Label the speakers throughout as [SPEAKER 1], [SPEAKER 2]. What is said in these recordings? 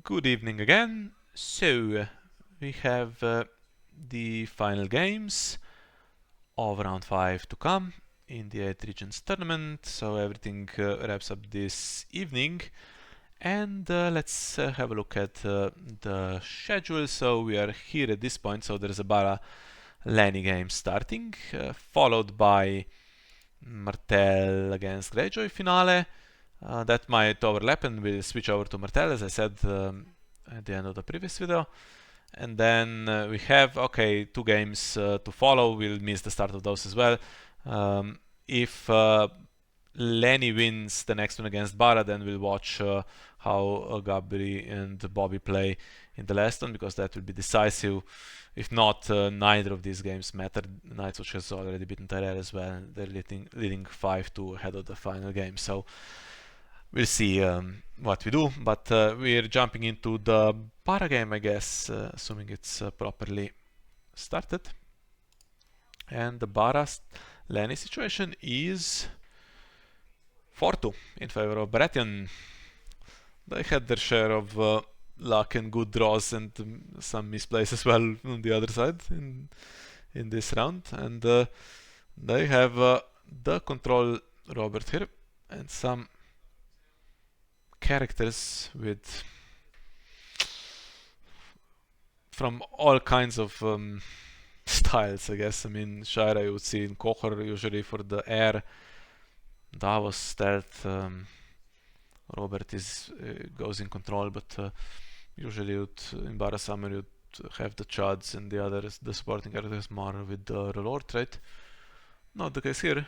[SPEAKER 1] Good evening again. So, we have the final games of round 5 to come in the 8 Regions tournament. So everything wraps up this evening. And let's have a look at the schedule. So we are here at this point. So there's a Bara Lenny game starting, followed by Martell against Greyjoy finale. That might overlap and we'll switch over to Martell, as I said at the end of the previous video. And then we have, okay, 2 games to follow. We'll miss the start of those as well. If Lenny wins the next one against Bara, then we'll watch how Gabri and Bobby play in the last one, because that will be decisive. If not, neither of these games matter. Nightwatch has already beaten Tyrell as well. They're leading 5-2 ahead of the final game. So we'll see what we do, but we're jumping into the Bara game, I guess, assuming it's properly started. And the Bara Lenny situation is 4-2 in favor of Baratheon. They had their share of luck and good draws and some misplays as well on the other side in this round. And they have the control Robert here and some characters with from all kinds of styles, I guess. I mean, Shira you would see in Kohor usually for the air. Davos stealth. Robert goes in control, but usually in Bara Summer you'd have the Chuds and the others, the supporting characters more with the Lord trait. Not the case here.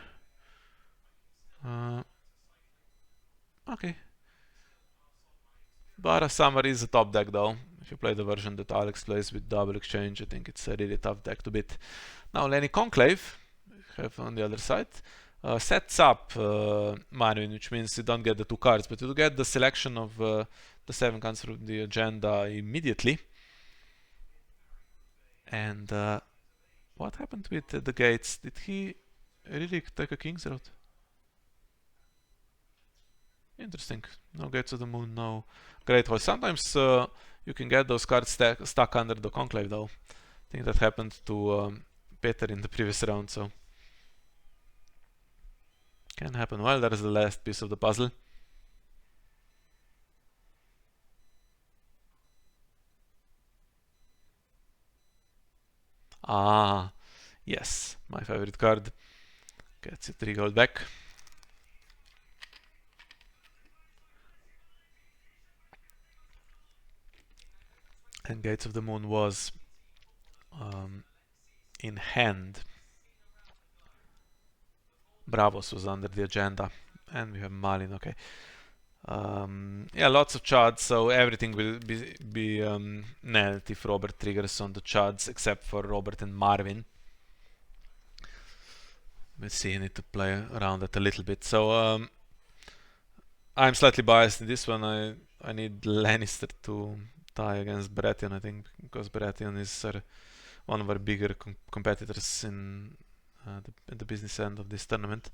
[SPEAKER 1] Okay. Bara Summer is a top deck though. If you play the version that Alex plays with double exchange, I think it's a really tough deck to beat. Now Lenny Conclave, have on the other side, sets up Marvin, which means you don't get the 2 cards, but you get the selection of the 7 cards from the agenda immediately. And what happened with the gates? Did he really take a King's Road? Interesting. No Gates of the Moon, no Great Hall. Sometimes you can get those cards stuck under the Conclave though. I think that happened to Peter in the previous round, so can happen. Well, that is the last piece of the puzzle. Ah, yes, my favorite card. Gets it 3 gold back. And Gates of the Moon was in hand. Bravos was under the agenda. And we have Malin, okay. Yeah, lots of Chuds, so everything will be knelt if Robert triggers on the Chuds, except for Robert and Marvin. Let's see, I need to play around it a little bit. So I'm slightly biased in this one. I need Lannister to tie against Baratheon, I think, because Baratheon is one of our bigger competitors in the business end of this tournament.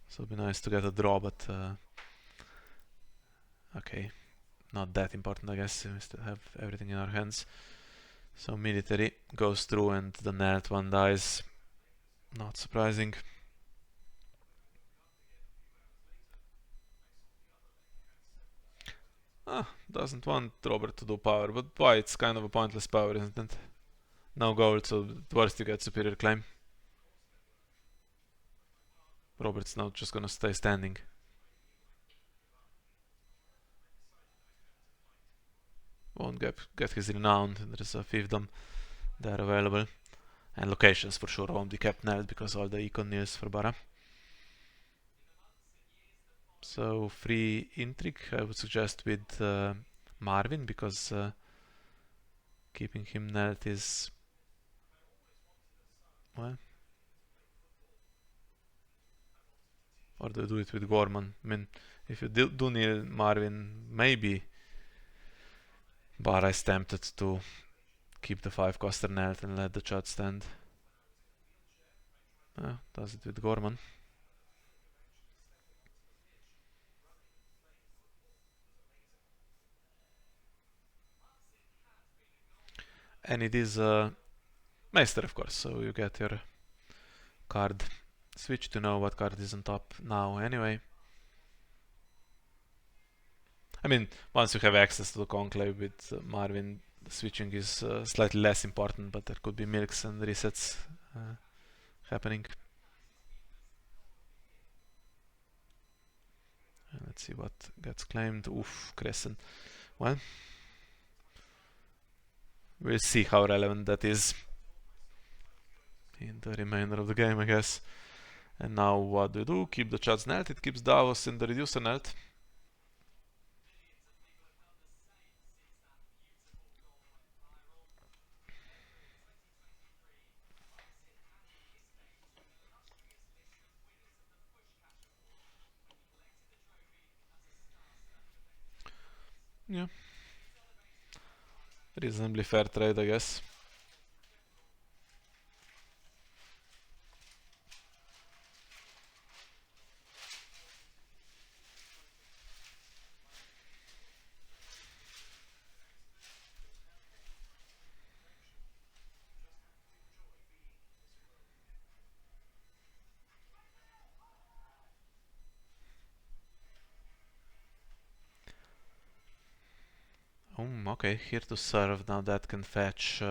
[SPEAKER 1] So it'd be nice to get a draw, but okay, not that important, I guess. We still have everything in our hands. So military goes through and the knelt one dies. Not surprising. Doesn't want Robert to do power, but why? It's kind of a pointless power, isn't it? No gold, so at worst you get superior claim. Robert's not just gonna stay standing. Won't get his renown. There's a fiefdom there available. And locations for sure won't be kept knelt because all the econ news for Bara. So free intrigue I would suggest with Marvin, because keeping him knelt is, well, or do you do it with Gorman? I mean, if you do kneel Marvin, maybe Bara is tempted to keep the 5-coster knelt and let the Chud stand. Does it with Gorman. And it is Maester, of course, so you get your card switch to know what card is on top now anyway. I mean, once you have access to the Conclave with Marvin, switching is slightly less important, but there could be milks and resets happening. And let's see what gets claimed. Oof, Crescent. Well, we'll see how relevant that is in the remainder of the game, I guess. And now what do? Keep the Chad's Nelt, it keeps Davos in the Reducer Nelt. Yeah. Reasonably fair trade, I guess. Okay, here to serve, now that can fetch.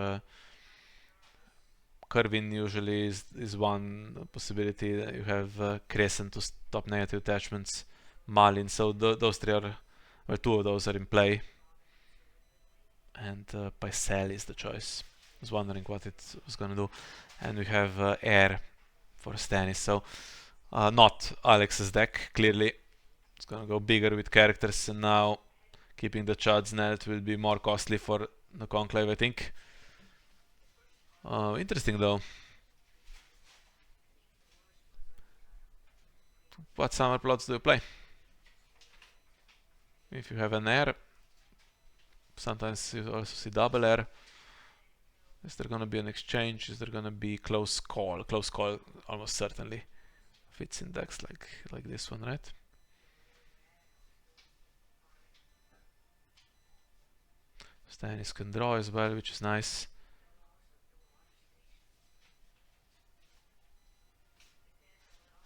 [SPEAKER 1] Curvin usually is one possibility. You have Crescent to stop negative attachments, Malin, so those three are, well, two of those are in play. And Pycelle is the choice. I was wondering what it was gonna do. And we have Air for Stannis, so not Alex's deck, clearly. It's gonna go bigger with characters, and now keeping the Chad's Net will be more costly for the Conclave, I think. Interesting though. What summer plots do you play? If you have an air, sometimes you also see double air. Is there gonna be an exchange? Is there gonna be close call? Close call almost certainly fits in decks like this one, right? Stannis can draw as well, which is nice.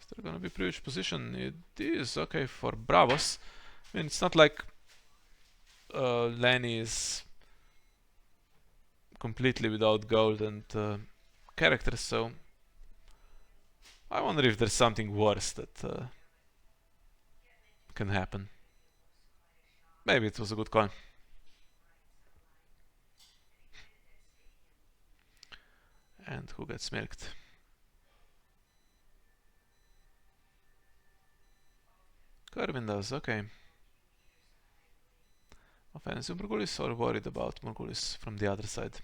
[SPEAKER 1] Is there gonna be privileged position? It is okay for Bravos. I mean, it's not like Lenny is completely without gold and characters, so I wonder if there's something worse that can happen. Maybe it was a good call. And who gets milked? Curvin does, okay. Offensive Morgulis, or worried about Morgulis from the other side?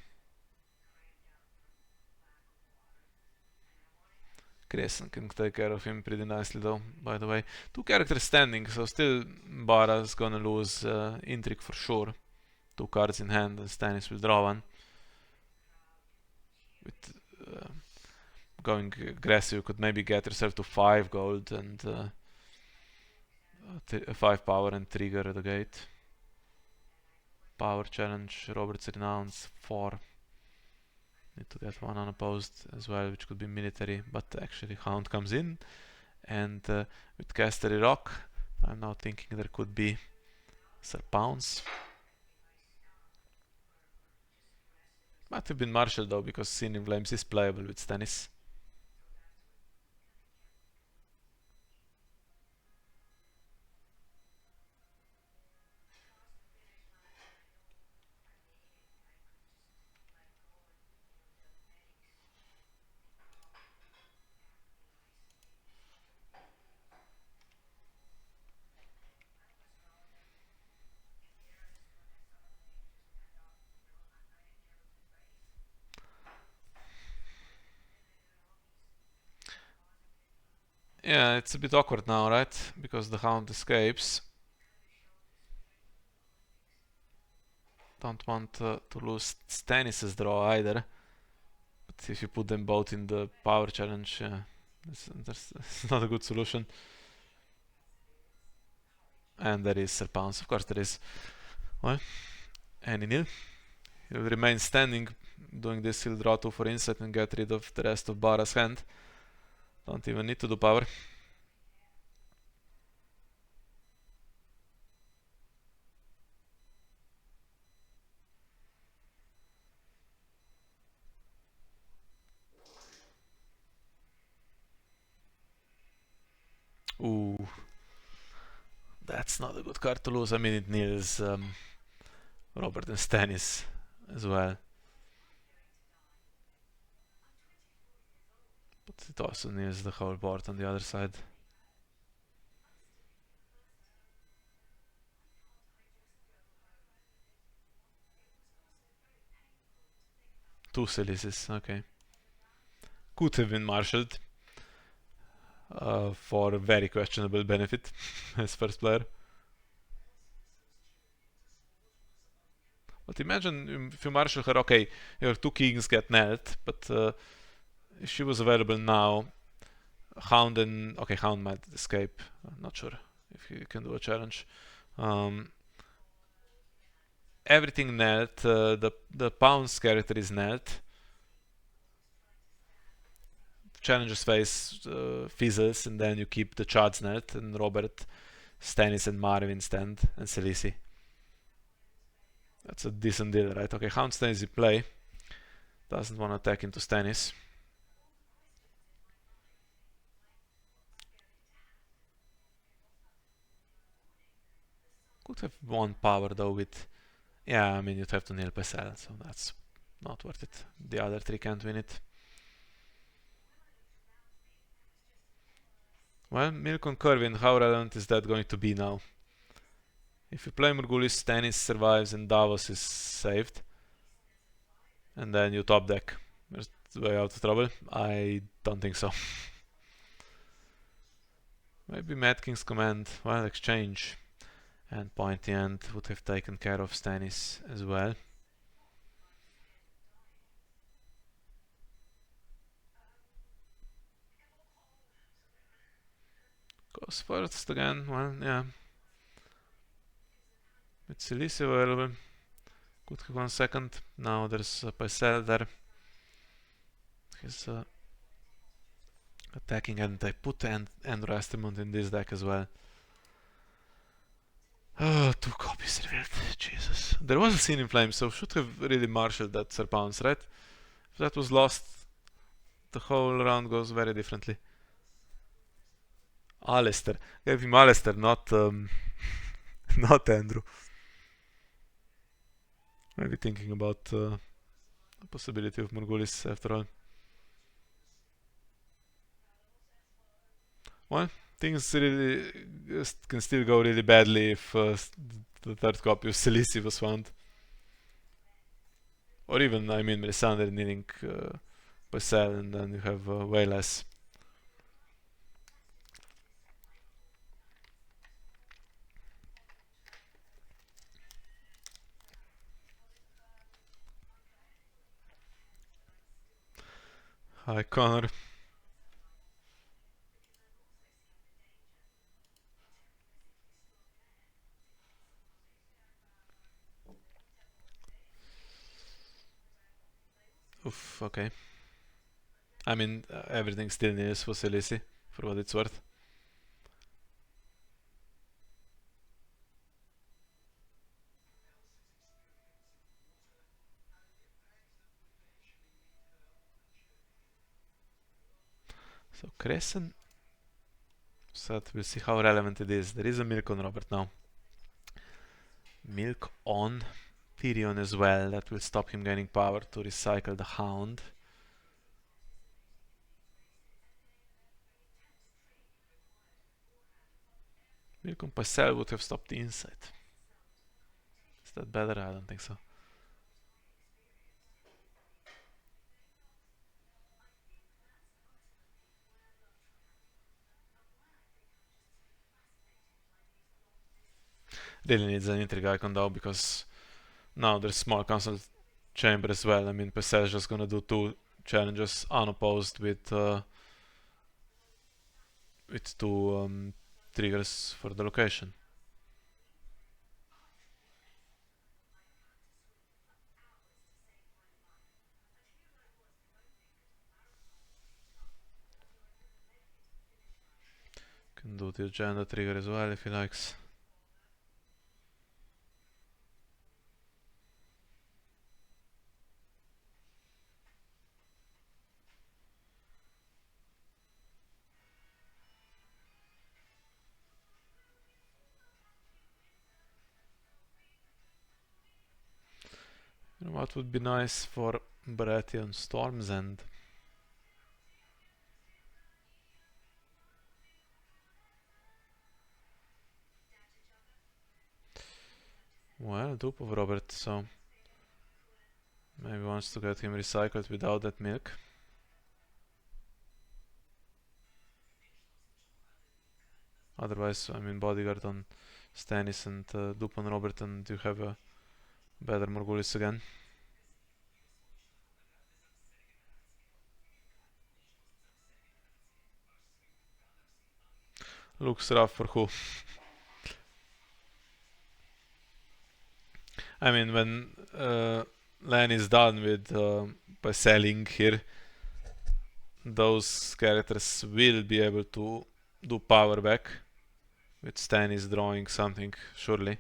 [SPEAKER 1] Crescent can take care of him pretty nicely though, by the way. Two characters standing, so still Bara's gonna lose Intrigue for sure. Two cards in hand, and Stannis will draw one. With going aggressive, you could maybe get yourself to 5 gold and 5 power and trigger the gate. Power challenge, Robert's renounce 4. Need to get one unopposed as well, which could be military, but actually Hound comes in. And with Casterly Rock, I'm now thinking there could be Sir Pounce. Might have been Marshall though, because Sin in Flames is playable with Stannis. Yeah, it's a bit awkward now, right? Because the Hound escapes. Don't want to lose Stannis' draw either. But if you put them both in the power challenge, it's not a good solution. And there is Sir Pounce, of course there is. Well, any nil. He will remain standing doing this, he'll draw 2 for insight and get rid of the rest of Bara's hand. Don't even need to do power. Ooh. That's not a good card to lose. I mean, it needs Robert and Stannis as well. But it also needs the whole board on the other side. Two Silices, okay. Could have been marshalled for a very questionable benefit as first player. But imagine if you marshal her, okay, your 2 kings get knelt, but if she was available now, Hound and... okay, Hound might escape. I'm not sure if he can do a challenge. Everything knelt, the Pounce character is knelt. Challenger's face fizzles, and then you keep the Chad's knelt, and Robert, Stannis and Marvin stand, and Khaleesi. That's a decent deal, right? Okay, Hound stays in play. Doesn't want to attack into Stannis. Could have won power though with... yeah, I mean, you'd have to nail Pycelle, so that's not worth it. The other 3 can't win it. Well, Milk on Corvin, how relevant is that going to be now? If you play Morghulis, Stannis survives and Davos is saved. And then you top deck. There's the way out of trouble? I don't think so. Maybe Mad King's command, well, exchange and Pointy End would have taken care of Stannis as well. Goes first again, well, yeah. With Khaleesi available, could have 1 second. Now there's Pycelle there. He's attacking, and I put Andrew Estimond in this deck as well. 2 copies revealed, Jesus. There was a scene in Flames, so should have really marshaled that Sir Pounce, right? If that was lost, the whole round goes very differently. Alistair. Gave him Alistair, not not Andrew. Maybe thinking about the possibility of Morghulis after all. Well, things really can still go really badly if the 3rd copy of Khaleesi was found. Or even, I mean, Melisandre needing Pycelle, and then you have way less. Hi, Connor. Oof, okay. I mean, everything still needs for Khaleesi, for what it's worth. So Crescent. So we'll see how relevant it is. There is a Milk on Robert now. Milk on Tyrion as well. That will stop him gaining power to recycle the Hound. Milk on Pycelle would have stopped the insight. Is that better? I don't think so. Really needs an intrigue icon though, because now there's small council chamber as well. I mean, Pycelle is just gonna do 2 challenges unopposed with 2 triggers for the location. Can do the agenda trigger as well if he likes. You know what would be nice for Baratheon Storm's End? Well, dupe of Robert, so maybe wants to get him recycled without that milk. Otherwise, I mean, bodyguard on Stannis and dupe on Robert, and you have a better Morghulis again. Looks rough for who? I mean, when Lan is done with by selling here, those characters will be able to do power back. With Stan is drawing something, surely.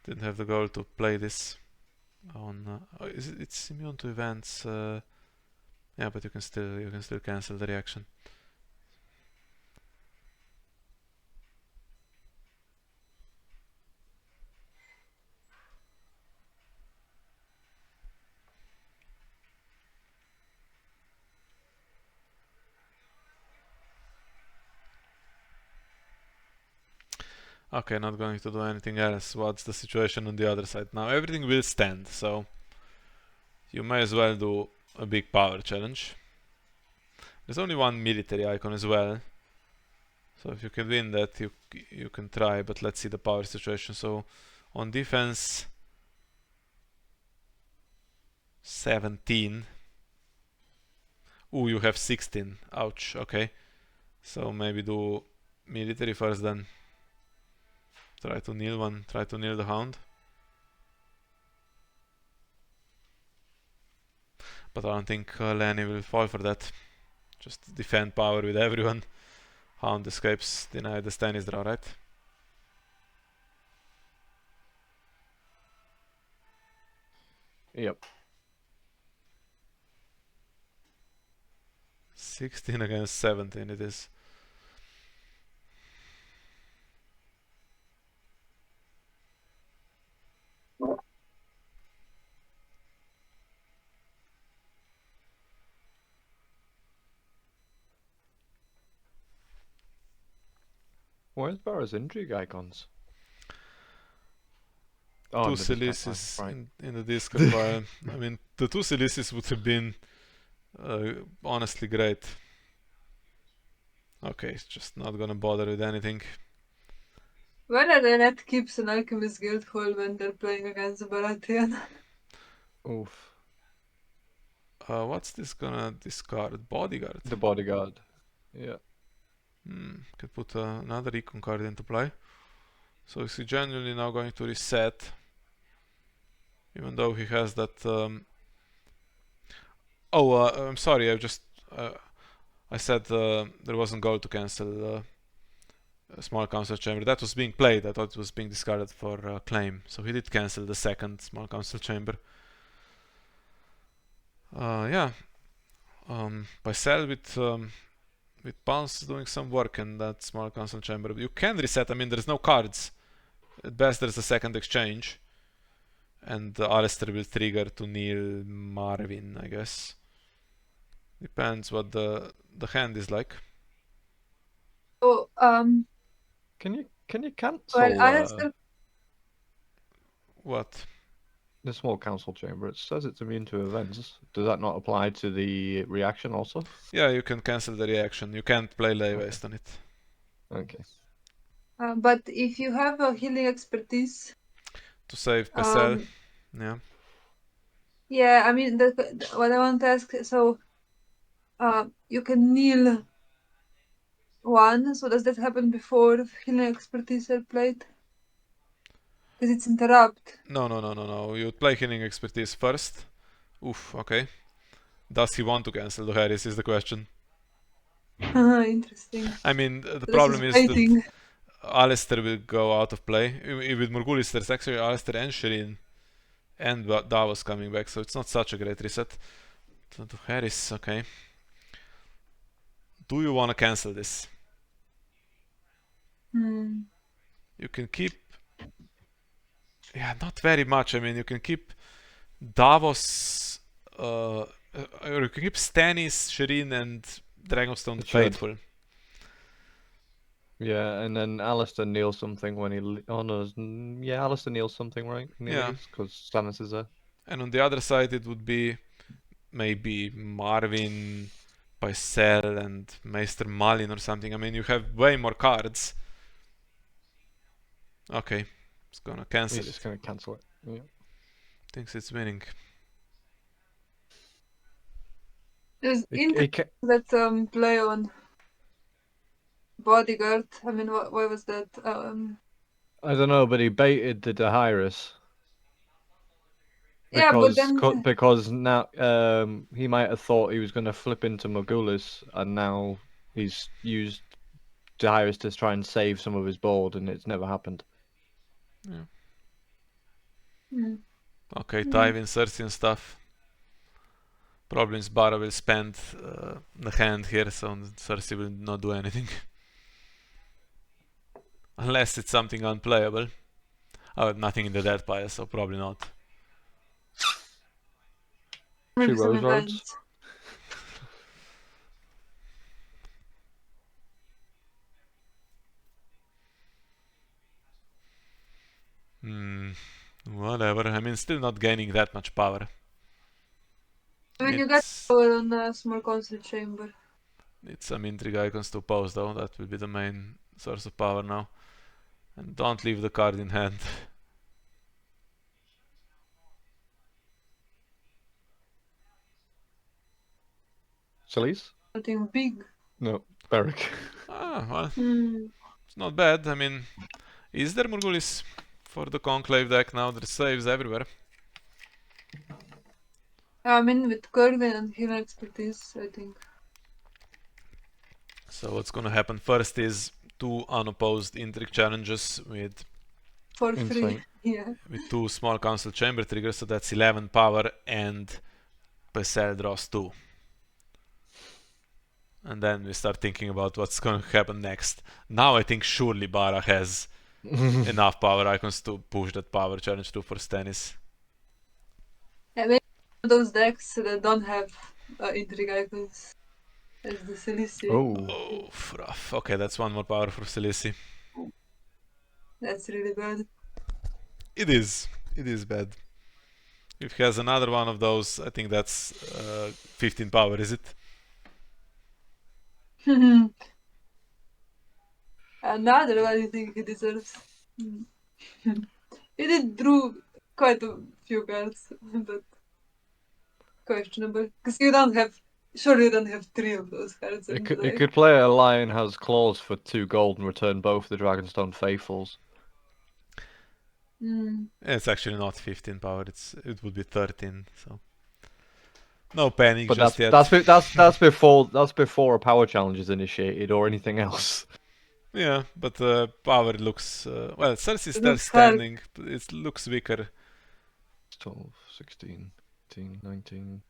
[SPEAKER 1] Didn't have the goal to play this on. It's immune to events. Yeah, but you can still cancel the reaction. Okay, not going to do anything else. What's the situation on the other side? Now everything will stand, so you may as well do a big power challenge. There's only one military icon as well, so if you can win that, you can try. But let's see the power situation. So on defense, 17. Ooh, you have 16. Ouch. Okay, so maybe do military first then. Try to kneel one. Try to kneel the Hound. But I don't think Lanny will fall for that. Just defend power with everyone. Hound escapes, deny the Stannis draw, right?
[SPEAKER 2] Yep.
[SPEAKER 1] 16 against 17 it is.
[SPEAKER 2] Where's Barra's intrigue icons? Oh,
[SPEAKER 1] Two
[SPEAKER 2] in the Discord
[SPEAKER 1] Silices
[SPEAKER 2] file, right.
[SPEAKER 1] in the Discord file. I mean, the two Silices would have been honestly great. Okay, it's just not gonna bother with anything.
[SPEAKER 3] Whether Renette keeps an Alchemist Guild hole when they're playing against the Baratheon.
[SPEAKER 2] Oof.
[SPEAKER 1] What's this gonna discard? Bodyguard.
[SPEAKER 2] The bodyguard. Yeah.
[SPEAKER 1] Could put another recon card into play. So is he genuinely now going to reset? Even though he has that... I'm sorry, I said there wasn't goal to cancel a small council chamber. That was being played. I thought it was being discarded for claim. So he did cancel the second small council chamber. Yeah. Pycelle with Pounce doing some work in that small council chamber. You can reset. I mean, there's no cards. At best, there's a second exchange. And Alistair will trigger to kneel Marvin, I guess. Depends what the hand is like.
[SPEAKER 3] Oh,
[SPEAKER 2] Can you cancel
[SPEAKER 3] well, Alistair,
[SPEAKER 1] What?
[SPEAKER 2] the small council chamber? It says it's immune to events. Does that not apply to the reaction also?
[SPEAKER 1] Yeah, you can cancel the reaction. You can't play lay waste on it.
[SPEAKER 2] Okay.
[SPEAKER 3] but if you have a healing expertise,
[SPEAKER 1] To save Pycelle. Yeah.
[SPEAKER 3] yeah, I mean, what I want to ask, so you can kneel one, so does that happen before healing expertise are played? Because it's interrupt.
[SPEAKER 1] No. You play healing expertise first. Oof, okay. Does he want to cancel the Harris is the question.
[SPEAKER 3] Interesting.
[SPEAKER 1] I mean, the
[SPEAKER 3] This
[SPEAKER 1] problem is that
[SPEAKER 3] waiting.
[SPEAKER 1] Alistair will go out of play. With Morghulis, there's actually Alistair and Shireen and Davos coming back, so it's not such a great reset. So to Harris, okay. Do you want to cancel this? You can keep... Yeah, not very much. I mean, you can keep Davos... or you can keep Stannis, Shireen and Dragonstone
[SPEAKER 2] It should.
[SPEAKER 1] Faithful.
[SPEAKER 2] Yeah, and then Alistair kneels something when he... Oh no, yeah, Alistair kneels something, right? When he
[SPEAKER 1] Yeah.
[SPEAKER 2] leaves, because Stannis is there.
[SPEAKER 1] And on the other side it would be maybe Marvin, Pycelle and Maester Malin or something. I mean, you have way more cards. Okay, it's gonna cancel
[SPEAKER 2] He's
[SPEAKER 1] it.
[SPEAKER 2] just gonna cancel it. Yeah.
[SPEAKER 1] Thinks it's winning.
[SPEAKER 3] There's
[SPEAKER 2] It
[SPEAKER 3] that play on bodyguard. I mean, why was that?
[SPEAKER 2] I don't know, but he baited the Daenerys.
[SPEAKER 3] Yeah, but then
[SPEAKER 2] Because now he might have thought he was going to flip into Morghulis, and now he's used Daenerys to try and save some of his board, and it's never happened.
[SPEAKER 1] Yeah.
[SPEAKER 3] Mm.
[SPEAKER 1] Okay, Tywin, Cersei and stuff. Problem is Bara will spend the hand here, so Cersei will not do anything. Unless it's something unplayable. Oh, nothing in the death pile, so probably not.
[SPEAKER 3] maybe
[SPEAKER 2] 2
[SPEAKER 3] some
[SPEAKER 2] Rose Lords.
[SPEAKER 3] events.
[SPEAKER 1] Whatever. I mean, still not gaining that much power.
[SPEAKER 3] I mean, you got power on a small council chamber.
[SPEAKER 1] It's some intrigue icons to pose though. That will be the main source of power now. And don't leave the card in hand.
[SPEAKER 2] Celise?
[SPEAKER 3] Something big.
[SPEAKER 2] No, Beric.
[SPEAKER 1] Ah, well, it's not bad. I mean, is there Morghulis for the Conclave deck now? There's saves everywhere.
[SPEAKER 3] I mean, with Kurgan and healing expertise, I think.
[SPEAKER 1] So what's gonna happen first is 2 unopposed intrigue challenges with
[SPEAKER 3] For free.
[SPEAKER 2] Insane.
[SPEAKER 3] Yeah.
[SPEAKER 1] with 2 small council chamber triggers, so that's 11 power, and Pycelle draws 2. And then we start thinking about what's gonna happen next. Now I think surely Bara has enough power icons to push that power challenge through for Stannis.
[SPEAKER 3] Yeah, maybe those decks that don't have intrigue icons. As the Celisi.
[SPEAKER 2] Oh.
[SPEAKER 1] Rough. Okay, that's 1 more power for Celisi.
[SPEAKER 3] That's really bad.
[SPEAKER 1] It is bad. If he has another one of those, I think that's 15 power, is it?
[SPEAKER 3] Another one you think he deserves. He did drew quite a few cards, but questionable. Because you don't have, surely you don't have 3 of those cards.
[SPEAKER 2] It could play a Lion has claws for 2 gold and return both the Dragonstone Faithfuls.
[SPEAKER 1] It's actually not 15 power. It would be 13. So no panic
[SPEAKER 2] But
[SPEAKER 1] just yet.
[SPEAKER 2] that's before a power challenge is initiated or anything else.
[SPEAKER 1] Yeah, but power looks well. Cersei's still
[SPEAKER 3] looks hard.
[SPEAKER 1] standing. But it looks weaker.
[SPEAKER 2] 12, 16, 18, 19,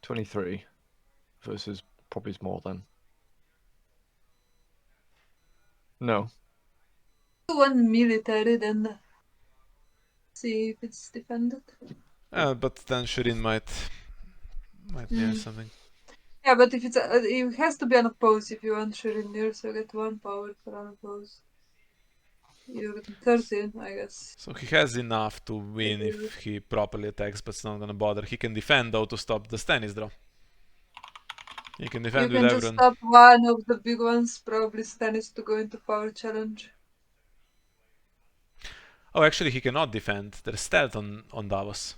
[SPEAKER 2] 23 versus probably more than. No.
[SPEAKER 3] 1 military, then see if it's defended.
[SPEAKER 1] But then Shireen might near something.
[SPEAKER 3] Yeah, but if it has to be unopposed if you want Shireen near, so get 1 power for unopposed. You get 13, I guess.
[SPEAKER 1] So he has enough to win if he properly attacks, but it's not gonna bother. He can defend though to stop the Stannis draw. He can defend
[SPEAKER 3] You
[SPEAKER 1] with
[SPEAKER 3] can
[SPEAKER 1] everyone.
[SPEAKER 3] just stop one of the big ones, probably Stannis to go into power challenge.
[SPEAKER 1] Oh, actually, he cannot defend. There's stealth on Davos.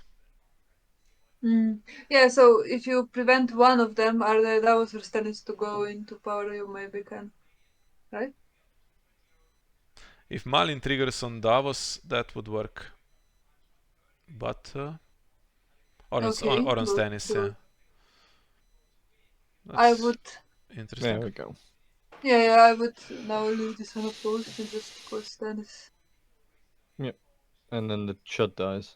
[SPEAKER 3] Yeah, so if you prevent one of them, either Davos or Stannis to go into power, you maybe can, right?
[SPEAKER 1] If Malin triggers on Davos, that would work. But or
[SPEAKER 3] Okay,
[SPEAKER 1] on
[SPEAKER 3] we'll
[SPEAKER 1] Stannis,
[SPEAKER 3] do
[SPEAKER 1] yeah.
[SPEAKER 3] it.
[SPEAKER 1] That's
[SPEAKER 3] I would,
[SPEAKER 1] interesting.
[SPEAKER 2] There we go.
[SPEAKER 3] yeah, I would now leave this unopposed and just go Stannis.
[SPEAKER 2] And then the chud dies.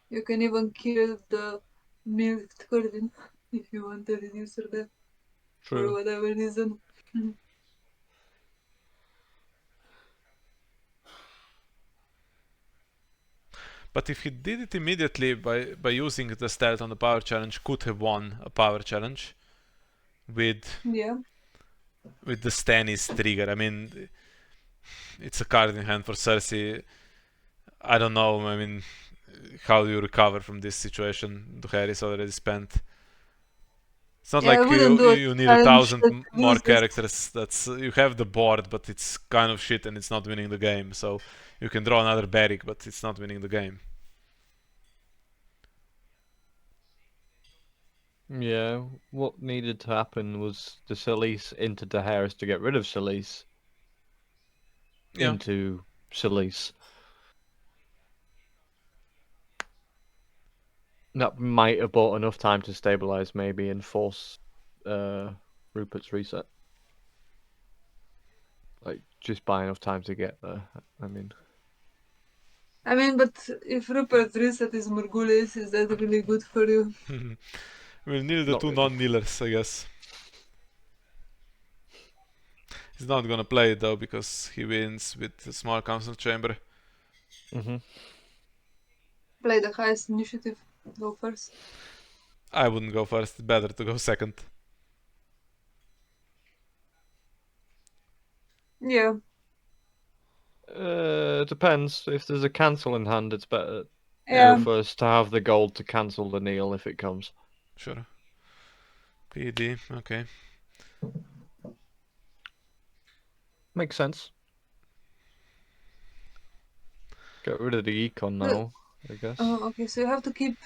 [SPEAKER 3] You can even kill the milked Cordon if you want to reduce her death for
[SPEAKER 2] True.
[SPEAKER 3] whatever reason.
[SPEAKER 1] But if he did it immediately by using the stealth on the power challenge, could have won a power challenge with
[SPEAKER 3] Yeah.
[SPEAKER 1] the Stannis trigger. I mean, it's a card in hand for Cersei. I don't know. I mean, how do you recover from this situation? Harry's already spent. It's not
[SPEAKER 3] Yeah, I
[SPEAKER 1] like
[SPEAKER 3] wouldn't do a
[SPEAKER 1] you need
[SPEAKER 3] challenge
[SPEAKER 1] 1,000
[SPEAKER 3] that
[SPEAKER 1] more
[SPEAKER 3] loses.
[SPEAKER 1] characters. That's you have the board, but it's kind of shit and it's not winning the game. So you can draw another barrack, but it's not winning the game.
[SPEAKER 2] Yeah, what needed to happen was the Selyse into Daenerys to get rid of Selyse.
[SPEAKER 1] Yeah.
[SPEAKER 2] Into Selyse. That might have bought enough time to stabilize, maybe, and force Rupert's reset. Like, just buy enough time to get there. I mean,
[SPEAKER 3] but if Rupert's reset is Morghulis, is that really good for you?
[SPEAKER 1] We'll kneel the
[SPEAKER 2] Not
[SPEAKER 1] two
[SPEAKER 2] really.
[SPEAKER 1] non-kneelers, I guess. He's not gonna play it though because he wins with the small council chamber.
[SPEAKER 3] Play the highest initiative. Go first.
[SPEAKER 1] I wouldn't go first. It's better to go second.
[SPEAKER 3] Yeah.
[SPEAKER 2] Depends. If there's a cancel in hand, it's better
[SPEAKER 3] Yeah.
[SPEAKER 2] for us to have the gold to cancel the kneel if it comes.
[SPEAKER 1] Sure. PD, okay.
[SPEAKER 2] Makes sense. Get rid of the econ now, I guess.
[SPEAKER 3] Oh, okay, so you have to keep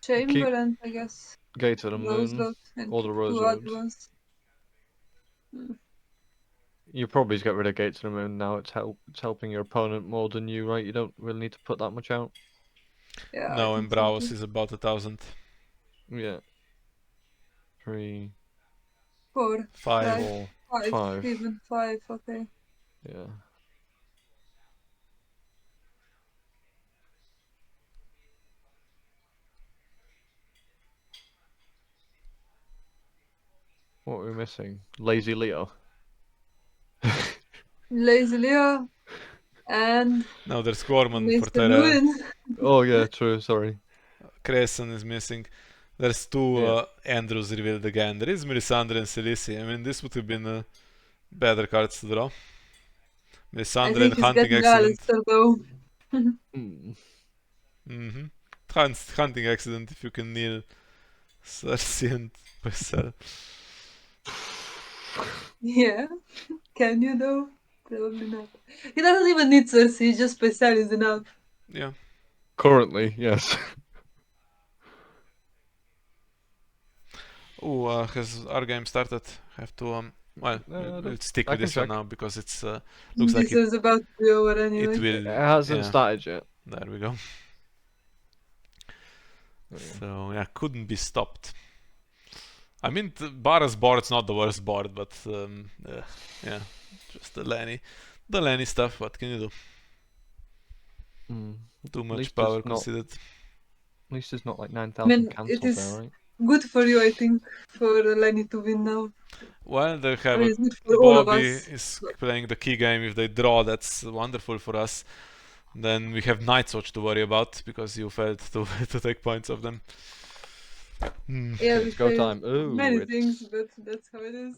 [SPEAKER 3] chamber
[SPEAKER 2] Keep
[SPEAKER 3] and I guess
[SPEAKER 2] Gate of the
[SPEAKER 3] Rose
[SPEAKER 2] Moon,
[SPEAKER 3] Road and
[SPEAKER 2] all the
[SPEAKER 3] keep
[SPEAKER 2] Rose
[SPEAKER 3] two other
[SPEAKER 2] Roads.
[SPEAKER 3] ones.
[SPEAKER 2] You probably just get rid of Gate to the Moon now. It's helping your opponent more than you, right? You don't really need to put that much out.
[SPEAKER 3] Yeah.
[SPEAKER 1] No,
[SPEAKER 3] I
[SPEAKER 1] and
[SPEAKER 3] think so
[SPEAKER 1] Bravos
[SPEAKER 3] too.
[SPEAKER 1] is about 1,000.
[SPEAKER 2] Yeah. 3,
[SPEAKER 3] 4,
[SPEAKER 1] 5.
[SPEAKER 2] 4,
[SPEAKER 3] 5,
[SPEAKER 2] 5.
[SPEAKER 3] even 5. Okay.
[SPEAKER 2] Yeah. What are we missing? Lazy Leo.
[SPEAKER 3] Lazy Leo and
[SPEAKER 1] Now there's Gorman for
[SPEAKER 3] Mr.
[SPEAKER 1] Terra.
[SPEAKER 3] Lewin.
[SPEAKER 2] Oh yeah, true. Sorry.
[SPEAKER 1] Crescent is missing. There's two
[SPEAKER 2] Yeah.
[SPEAKER 1] Andrews revealed again. There is Melisandre and Celici. I mean, this would have been better cards to draw.
[SPEAKER 3] I
[SPEAKER 1] Melisandre
[SPEAKER 3] think
[SPEAKER 1] and
[SPEAKER 3] he's
[SPEAKER 1] Hunting
[SPEAKER 3] getting
[SPEAKER 1] Accident.
[SPEAKER 3] Alistair though.
[SPEAKER 1] Hunting Accident if you can kneel Cersei and Pycelle.
[SPEAKER 3] Yeah. Can you though? Probably not. He doesn't even need Cersei, just Pycelle is enough.
[SPEAKER 1] Yeah.
[SPEAKER 2] Currently, yes.
[SPEAKER 1] Oh, has our game started? Have to well, we'll stick
[SPEAKER 2] I
[SPEAKER 1] with
[SPEAKER 2] can
[SPEAKER 1] this one
[SPEAKER 2] check.
[SPEAKER 1] now because it's looks like
[SPEAKER 3] This is about to be over anyway.
[SPEAKER 1] it will.
[SPEAKER 2] It hasn't
[SPEAKER 1] Yeah,
[SPEAKER 2] started yet.
[SPEAKER 1] there we go.
[SPEAKER 2] Yeah.
[SPEAKER 1] So yeah, couldn't be stopped. I mean, Bara's board's not the worst board, but yeah, just the Lanny stuff. What can you do? Too much
[SPEAKER 2] least
[SPEAKER 1] power
[SPEAKER 2] it's not-
[SPEAKER 1] considered.
[SPEAKER 2] At least there's not like
[SPEAKER 3] I
[SPEAKER 2] 9,000
[SPEAKER 3] mean,
[SPEAKER 2] cancels
[SPEAKER 3] it is
[SPEAKER 2] there, right?
[SPEAKER 3] good for you, I think, for Lenny to win now.
[SPEAKER 1] Well, they
[SPEAKER 3] I
[SPEAKER 1] have
[SPEAKER 3] mean, it's good for all of
[SPEAKER 1] Bobby
[SPEAKER 3] us.
[SPEAKER 1] is playing the key game. If they draw, that's wonderful for us. Then we have Night's Watch to worry about because you failed to to take points of them.
[SPEAKER 3] Yeah, we
[SPEAKER 2] It's go
[SPEAKER 3] failed
[SPEAKER 2] time. Ooh,
[SPEAKER 3] many
[SPEAKER 2] it's
[SPEAKER 3] things, but that's how it is.